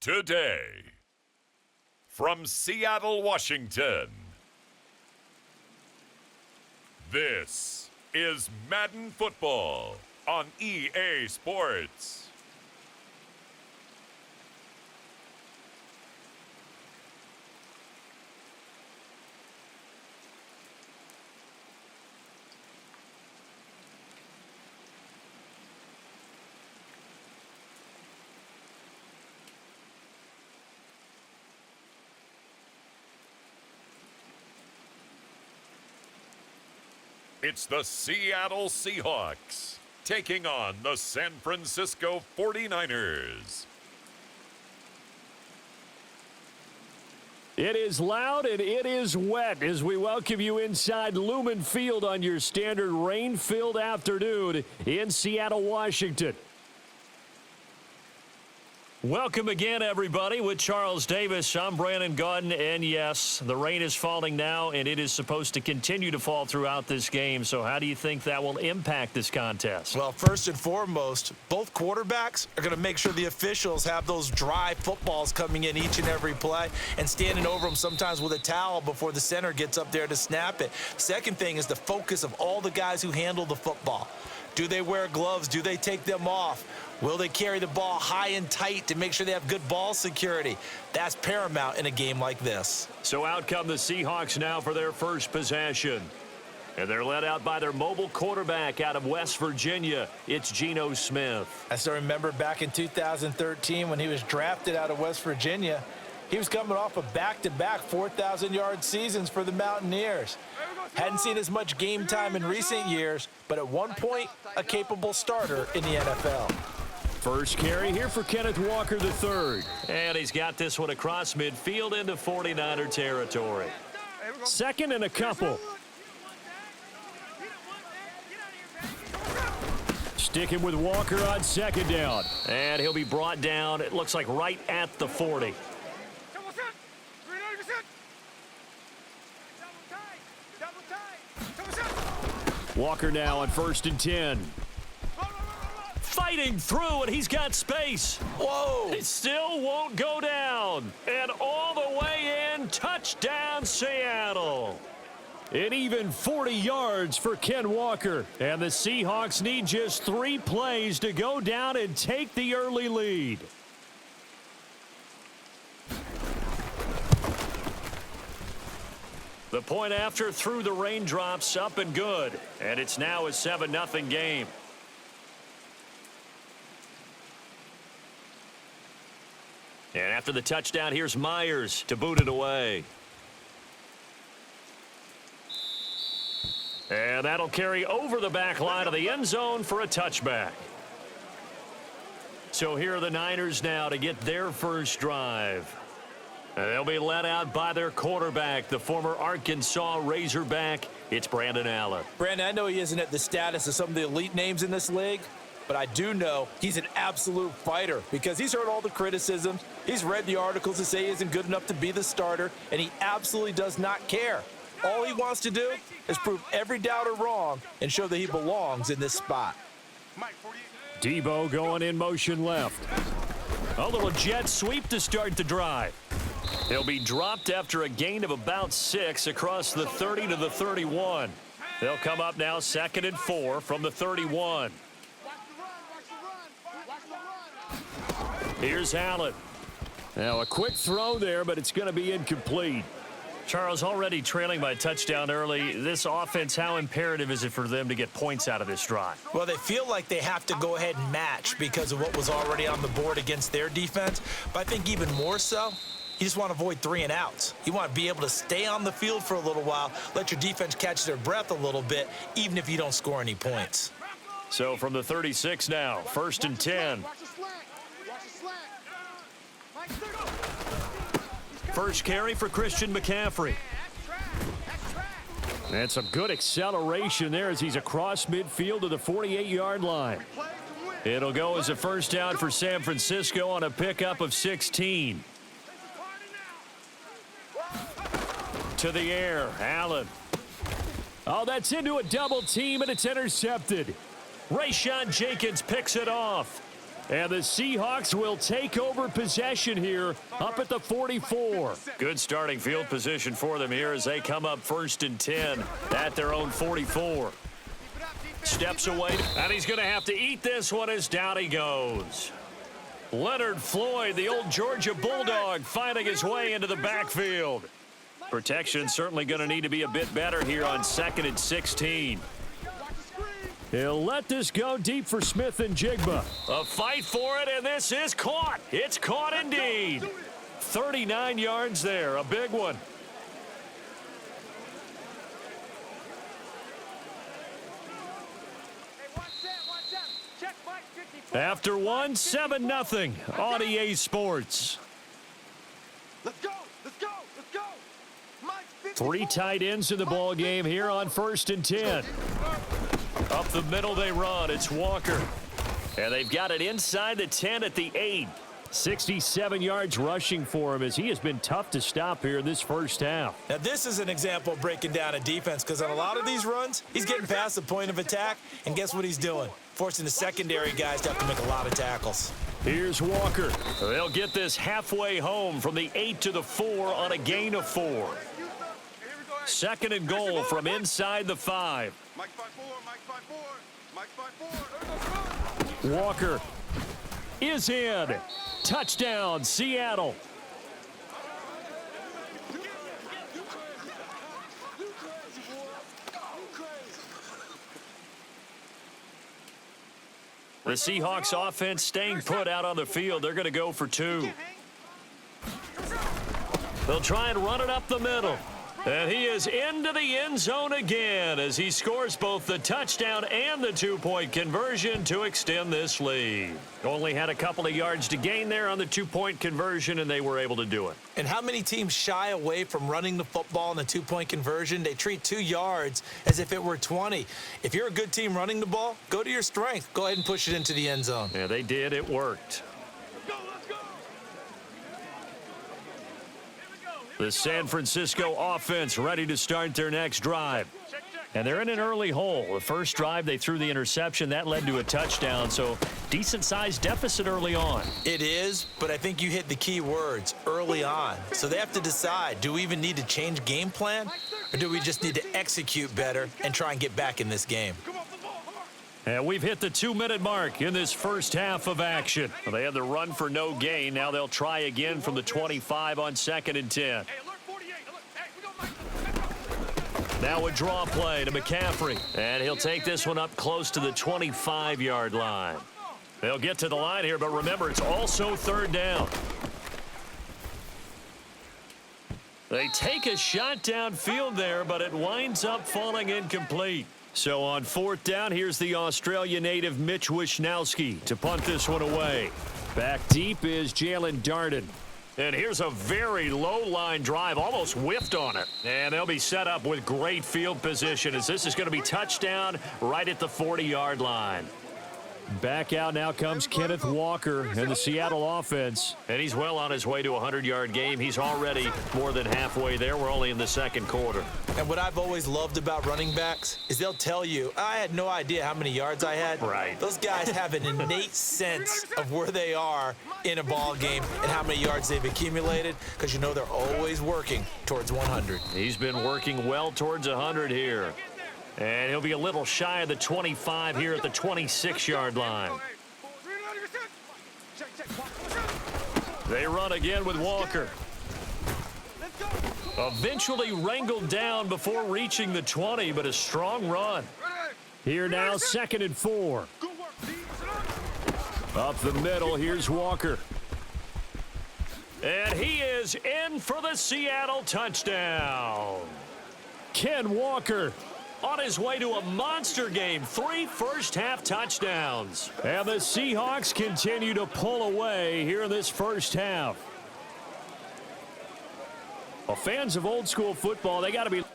today. From Seattle, Washington, this is Madden Football on EA Sports. It's the Seattle Seahawks taking on the San Francisco 49ers. It is loud and it is wet as we welcome you inside Lumen Field on your standard rain-filled afternoon in Seattle, Washington. Welcome again, everybody. With Charles Davis, I'm Brandon Gaudin, and yes, the rain is falling now, and it is supposed to continue to fall throughout this game. So how do you think that will impact this contest? Well, first and foremost, both quarterbacks are going to make sure the officials have those dry footballs coming in each and every play and standing over them sometimes with a towel before the center gets up there to snap it. Second thing is the focus of all the guys who handle the football. Do they wear gloves? Do they take them off? Will they carry the ball high and tight to make sure they have good ball security? That's paramount in a game like this. So out come the Seahawks now for their first possession. And they're led out by their mobile quarterback out of West Virginia. It's Geno Smith. I still remember back in 2013 when he was drafted out of West Virginia. He was coming off of back-to-back 4,000-yard seasons for the Mountaineers. Hadn't seen as much game time in recent years, but at one point, a capable starter in the NFL. First carry here for Kenneth Walker III. And he's got this one across midfield into 49er territory. Second and a couple. Sticking with Walker on second down. And he'll be brought down, it looks like right at the 40. Walker now on 1st and 10. Fighting through, and he's got space. Whoa! It still won't go down. And all the way in, touchdown Seattle. An even 40 yards for Ken Walker. And the Seahawks need just 3 plays to go down and take the early lead. The point after through the raindrops, up and good. And it's now a 7-0 game. And after the touchdown, here's Myers to boot it away. And that'll carry over the back line of the end zone for a touchback. So here are the Niners now to get their first drive. And they'll be led out by their quarterback, the former Arkansas Razorback. It's Brandon Allen. Brandon, I know he isn't at the status of some of the elite names in this league, but I do know he's an absolute fighter because he's heard all the criticisms. He's read the articles that say he isn't good enough to be the starter, and he absolutely does not care. All he wants to do is prove every doubter wrong and show that he belongs in this spot. Debo going in motion left. A little jet sweep to start the drive. He'll be dropped after a gain of about 6 across the 30 to the 31. They'll come up now 2nd and 4 from the 31. Here's Allen. Now a quick throw there, but it's going to be incomplete. Charles, already trailing by a touchdown early. This offense, how imperative is it for them to get points out of this drive? Well, they feel like they have to go ahead and match because of what was already on the board against their defense. But I think even more so, you just want to avoid 3 and outs. You want to be able to stay on the field for a little while, let your defense catch their breath a little bit, even if you don't score any points. So from the 36 now, 1st and 10. First carry for Christian McCaffrey. And some good acceleration there as he's across midfield to the 48-yard line. It'll go as a first down for San Francisco on a pickup of 16. To the air, Allen. Oh, that's into a double team, and it's intercepted. Rayshawn Jenkins picks it off. And the Seahawks will take over possession here up at the 44. Good starting field position for them here as they come up 1st and 10 at their own 44. Steps away, and he's going to have to eat this one as down he goes. Leonard Floyd, the old Georgia Bulldog, finding his way into the backfield. Protection certainly going to need to be a bit better here on 2nd and 16. He'll let this go deep for Smith and Jigba. A fight for it, and this is caught. It's caught indeed. 39 yards there, a big one. After one, 7-0 on EA Sports. Let's go! Let's go! Let's go! Mike, 3 tight ends in the ball game here on 1st and 10. Up the middle they run. It's Walker. And they've got it inside the 10 at the 8. 67 yards rushing for him as he has been tough to stop here this first half. Now, this is an example of breaking down a defense because on a lot of these runs, he's getting past the point of attack, and guess what he's doing? Forcing the secondary guys to have to make a lot of tackles. Here's Walker. They'll get this halfway home from the 8 to the 4 on a gain of 4. 2nd and goal from inside the 5. Mike 5-4, Mike 5-4, Mike 5-4. Walker is in. Touchdown, Seattle. The Seahawks offense staying put out on the field. They're going to go for 2. They'll try and run it up the middle. And he is into the end zone again as he scores both the touchdown and the 2-point conversion to extend this lead. Only had a couple of yards to gain there on the 2-point conversion, and they were able to do it. And how many teams shy away from running the football in the 2-point conversion? They treat 2 yards as if it were 20. If you're a good team running the ball, go to your strength. Go ahead and push it into the end zone. Yeah, they did. It worked. The San Francisco offense ready to start their next drive. And they're in an early hole. The first drive, they threw the interception. That led to a touchdown, so decent-sized deficit early on. It is, but I think you hit the key words, early on. So they have to decide, do we even need to change game plan, or do we just need to execute better and try and get back in this game? And we've hit the 2-minute mark in this first half of action. Well, they had the run for no gain. Now they'll try again from the 25 on 2nd and 10. Now a draw play to McCaffrey. And he'll take this one up close to the 25-yard line. They'll get to the line here, but remember, it's also 3rd down. They take a shot downfield there, but it winds up falling incomplete. So on 4th down, here's the Australia native Mitch Wishnowsky to punt this one away. Back deep is Jalen Darden. And here's a very low line drive, almost whiffed on it. And they'll be set up with great field position as this is going to be touchdown right at the 40-yard line. Back out now comes Kenneth Walker and the Seattle offense. And he's well on his way to a 100-yard game. He's already more than halfway there. We're only in the 2nd quarter. And what I've always loved about running backs is they'll tell you, I had no idea how many yards I had. Right. Those guys have an innate sense of where they are in a ball game and how many yards they've accumulated because you know they're always working towards 100. He's been working well towards 100 here. And he'll be a little shy of the 25 here at the 26-yard line. They run again with Walker. Eventually wrangled down before reaching the 20, but a strong run. Here now, 2nd and 4. Up the middle, here's Walker. And he is in for the Seattle touchdown. Ken Walker on his way to a monster game. 3 first-half touchdowns. And the Seahawks continue to pull away here in this first half. Well, fans of old-school football, they got to be...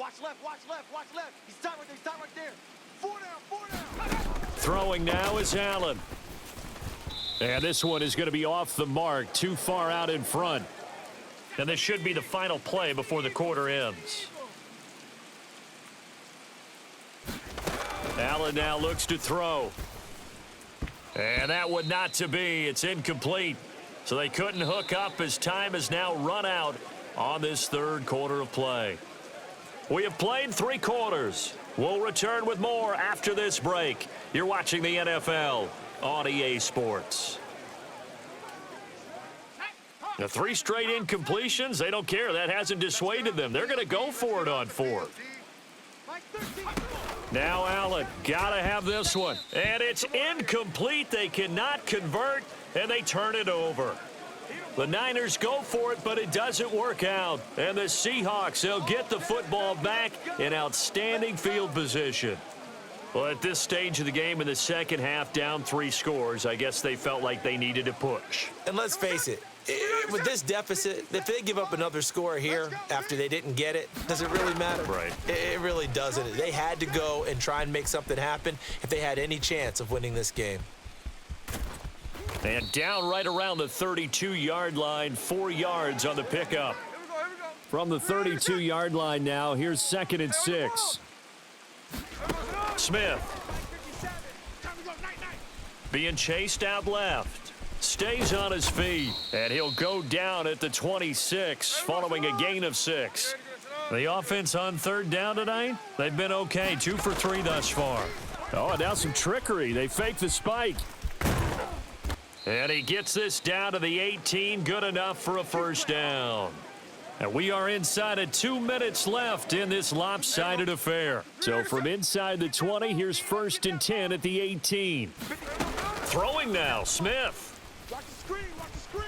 Watch left, watch left, watch left. He's tight right there. 4 down. Throwing now is Allen. And this one is going to be off the mark, too far out in front. And this should be the final play before the quarter ends. Allen now looks to throw. And that one not to be. It's incomplete. So they couldn't hook up as time has now run out on this third quarter of play. We have played 3 quarters. We'll return with more after this break. You're watching the NFL on EA Sports. The 3 straight incompletions, they don't care. That hasn't dissuaded them. They're going to go for it on 4th. Now Allen, got to have this one. And it's incomplete. They cannot convert, and they turn it over. The Niners go for it, but it doesn't work out. And the Seahawks, they'll get the football back in outstanding field position. Well, at this stage of the game in the second half, down 3 scores, I guess they felt like they needed to push. And let's face it, with this deficit, if they give up another score here after they didn't get it, does it really matter? Right. It really doesn't. They had to go and try and make something happen if they had any chance of winning this game. And down right around the 32-yard line, 4 yards on the pickup. From the 32-yard line now, here's 2nd and 6. Smith being chased out left. Stays on his feet, and he'll go down at the 26 following a gain of 6. The offense on 3rd down tonight, they've been okay, 2 for 3 thus far. Oh, and now some trickery. They fake the spike. And he gets this down to the 18, good enough for a first down. And we are inside of 2 minutes left in this lopsided affair. So from inside the 20, here's 1st and 10 at the 18. Throwing now, Smith. Watch the screen, watch the screen.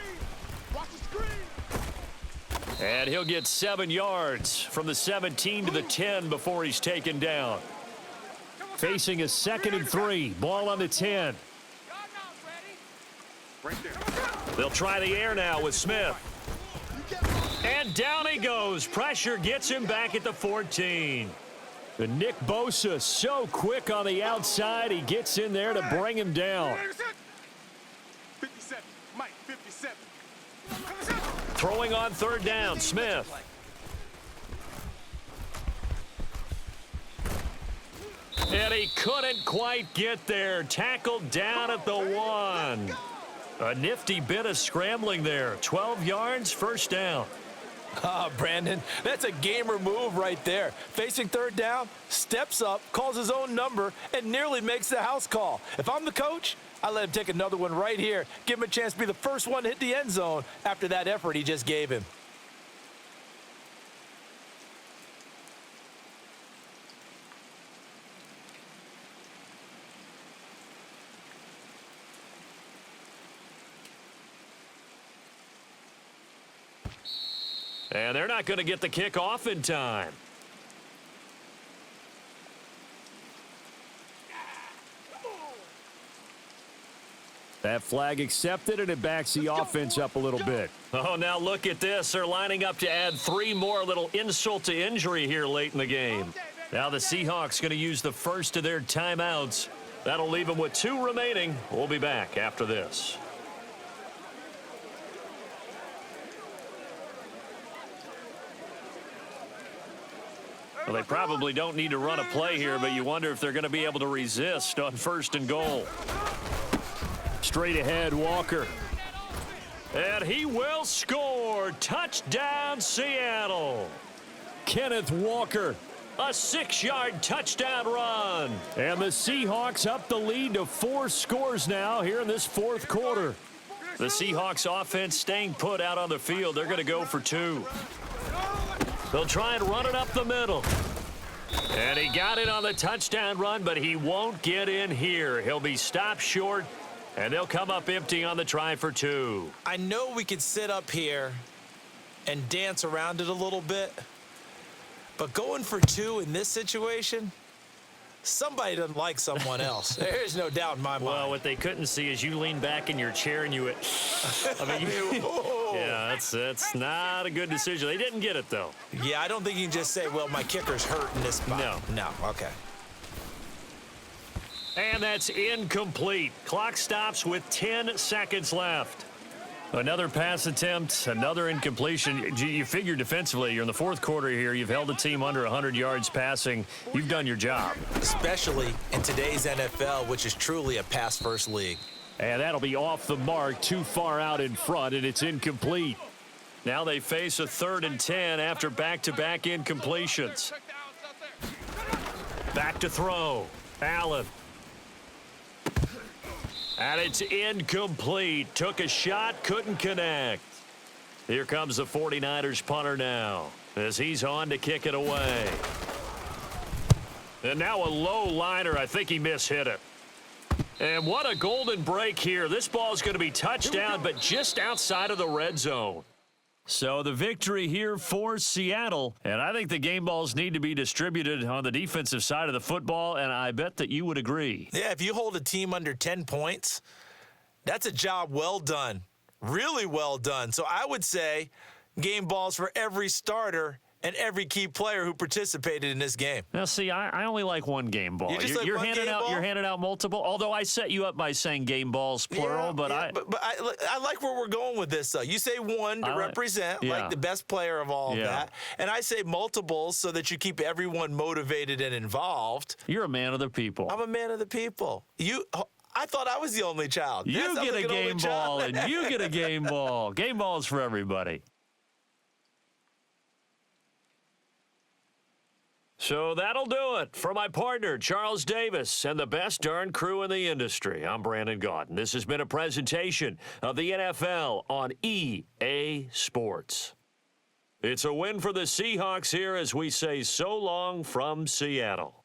Watch the screen. And he'll get 7 yards from the 17 to the 10 before he's taken down. Facing a 2nd and 3, ball on the 10. They'll try the air now with Smith. And down he goes. Pressure gets him back at the 14. And Nick Bosa so quick on the outside. He gets in there to bring him down. 57, Mike, 57. Throwing on 3rd down, Smith. And he couldn't quite get there. Tackled down at the 1. A nifty bit of scrambling there. 12 yards, first down. Brandon, that's a gamer move right there. Facing 3rd down, steps up, calls his own number, and nearly makes the house call. If I'm the coach, I let him take another one right here. Give him a chance to be the first one to hit the end zone after that effort he just gave him. And they're not going to get the kick off in time. That flag accepted, and it backs the offense up a little bit. Oh, now look at this. They're lining up to add 3 more, little insult to injury here late in the game. Now the Seahawks going to use the first of their timeouts. That'll leave them with 2 remaining. We'll be back after this. Well, they probably don't need to run a play here, but you wonder if they're going to be able to resist on 1st and goal. Straight ahead, Walker. And he will score. Touchdown, Seattle. Kenneth Walker, a 6-yard touchdown run. And the Seahawks up the lead to 4 scores now here in this 4th quarter. The Seahawks offense staying put out on the field. They're going to go for 2. They'll try and run it up the middle. And he got it on the touchdown run, but he won't get in here. He'll be stopped short, and they'll come up empty on the try for 2. I know we could sit up here and dance around it a little bit, but going for 2 in this situation, somebody doesn't like someone else. There's no doubt in my mind. Well, what they couldn't see is you lean back in your chair and you went, yeah, that's not a good decision. They didn't get it, though. Yeah, I don't think you can just say, well, my kicker's hurt in this spot. No. Okay. And that's incomplete. Clock stops with 10 seconds left. Another pass attempt, another incompletion. You figure defensively, you're in the fourth quarter here. You've held the team under 100 yards passing. You've done your job. Especially in today's NFL, which is truly a pass-first league. And that'll be off the mark, too far out in front, and it's incomplete. Now they face a 3rd and 10 after back-to-back incompletions. Back to throw. Allen. And it's incomplete. Took a shot, couldn't connect. Here comes the 49ers punter now as he's on to kick it away. And now a low liner. I think he mishit it. And what a golden break here. This ball is going to be touchdown, but just outside of the red zone. So the victory here for Seattle. And I think the game balls need to be distributed on the defensive side of the football, and I bet that you would agree. Yeah, if you hold a team under 10 points, that's a job well done. Really well done. So I would say game balls for every starter and every key player who participated in this game. Now, see, I only like one game ball. You're handing out multiple. Although I set you up by saying game balls plural, but I like where we're going with this. Though you say one to represent like the best player of all of that, and I say multiples so that you keep everyone motivated and involved. You're a man of the people. I'm a man of the people. I thought I was the only child. You get a game ball, and you get a game ball. Game balls for everybody. So that'll do it for my partner, Charles Davis, and the best darn crew in the industry. I'm Brandon Gaudin. This has been a presentation of the NFL on EA Sports. It's a win for the Seahawks here as we say so long from Seattle.